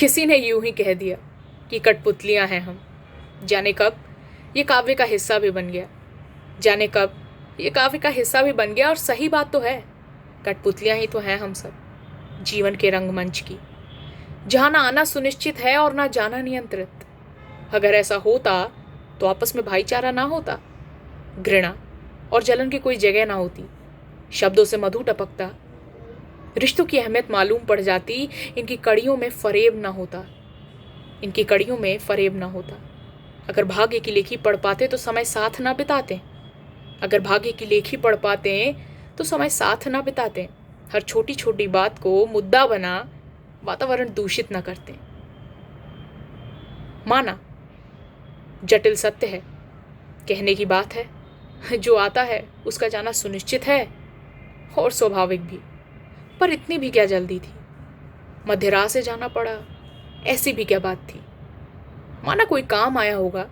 किसी ने यूं ही कह दिया कि कठपुतलियां हैं हम। जाने कब ये काव्य का हिस्सा भी बन गया, जाने कब ये काव्य का हिस्सा भी बन गया। और सही बात तो है, कठपुतलियां ही तो हैं हम सब, जीवन के रंगमंच की, जहां ना आना सुनिश्चित है और ना जाना नियंत्रित। अगर ऐसा होता तो आपस में भाईचारा ना होता, घृणा और जलन की कोई जगह ना होती, शब्दों से मधु टपकता, रिश्तों की अहमियत मालूम पड़ जाती, इनकी कड़ियों में फरेब ना होता, इनकी कड़ियों में फरेब ना होता। अगर भाग्य की लेखी पढ़ पाते तो समय साथ ना बिताते, अगर भाग्य की लेखी पढ़ पाते तो समय साथ ना बिताते, हर छोटी छोटी बात को मुद्दा बना वातावरण दूषित ना करते। माना जटिल सत्य है, कहने की बात है, जो आता है उसका जाना सुनिश्चित है और स्वाभाविक भी। पर इतनी भी क्या जल्दी थी, मध्य राह से जाना पड़ा, ऐसी भी क्या बात थी। माना कोई काम आया होगा,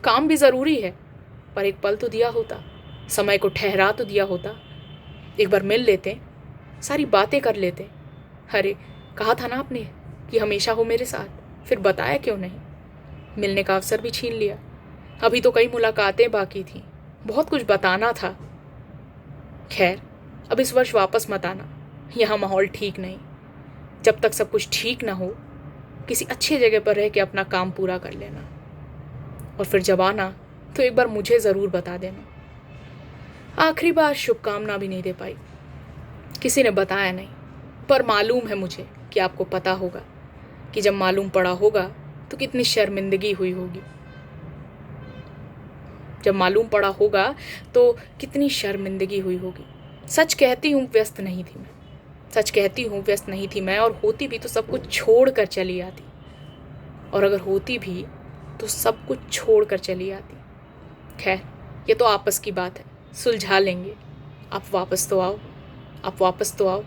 काम भी जरूरी है, पर एक पल तो दिया होता, समय को ठहरा तो दिया होता, एक बार मिल लेते, सारी बातें कर लेते। अरे कहा था ना आपने कि हमेशा हो मेरे साथ, फिर बताया क्यों नहीं। मिलने का अवसर भी छीन लिया, अभी तो कई मुलाकातें बाकी थी, बहुत कुछ बताना था। खैर अब इस वर्ष वापस मत आना, यहाँ माहौल ठीक नहीं। जब तक सब कुछ ठीक ना हो, किसी अच्छी जगह पर रह के अपना काम पूरा कर लेना, और फिर जब आना तो एक बार मुझे ज़रूर बता देना। आखिरी बार शुभकामना भी नहीं दे पाई, किसी ने बताया नहीं, पर मालूम है मुझे कि आपको पता होगा कि जब मालूम पड़ा होगा तो कितनी शर्मिंदगी हुई होगी। जब मालूम पड़ा होगा तो कितनी शर्मिंदगी हुई होगी। सच कहती हूँ व्यस्त नहीं थी मैं, सच कहती हूँ व्यस्त नहीं थी मैं, और होती भी तो सब कुछ छोड़ कर चली आती, और अगर होती भी तो सब कुछ छोड़ कर चली आती। खैर ये तो आपस की बात है, सुलझा लेंगे। आप वापस तो आओ, आप वापस तो आओ।